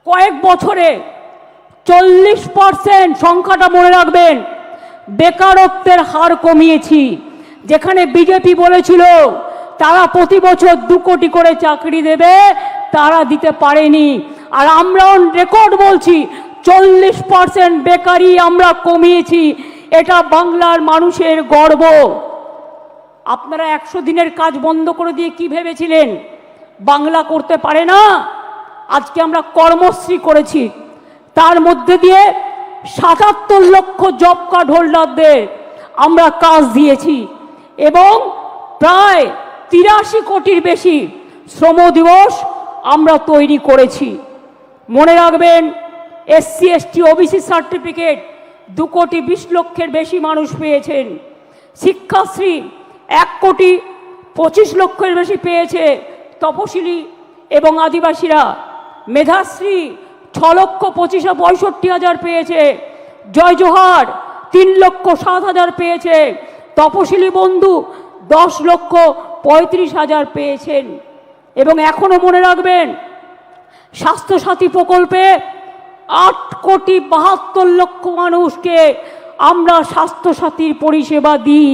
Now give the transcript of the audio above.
কয়েক বছরে 40% সংখ্যাটা মনে রাখবেন, বেকারত্বের হার কমিয়েছি। যেখানে বিজেপি বলেছিল তারা প্রতি বছর 2 কোটি করে চাকরি দেবে, তারা দিতে পারেনি। আর আমরা রেকর্ড বলছি 40% বেকারি আমরা কমিয়েছি। এটা বাংলার মানুষের গর্ব। আপনারা 100 দিনের কাজ বন্ধ করে দিয়ে কি ভেবেছিলেন বাংলা করতে পারে না? আজকে আমরা কর্মশ্রী করেছি, তার মধ্যে দিয়ে 77 লক্ষ জব কার্ড হোল্ডারদের আমরা কাজ দিয়েছি এবং প্রায় 83 কোটির বেশি শ্রম দিবস আমরা তৈরি করেছি। মনে রাখবেন, SC ST OBC সার্টিফিকেট 2 কোটি 20 লক্ষের বেশি মানুষ পেয়েছেন। শিক্ষাশ্রী 1 কোটি 25 লক্ষের বেশি পেয়েছে তপশিলি এবং আদিবাসীরা। মেধাশ্রী 6 লক্ষ 65 হাজার পেয়েছে। জয় জোহার 3 লক্ষ 7 হাজার পেয়েছে। তপশিলি বন্ধু 10 লক্ষ 35 হাজার পেয়েছেন। এবং এখনো মনে রাখবেন, স্বাস্থ্যসাথী প্রকল্পে 8 কোটি 72 লক্ষ মানুষকে আমরা স্বাস্থ্যসাথীর পরিষেবা দিই।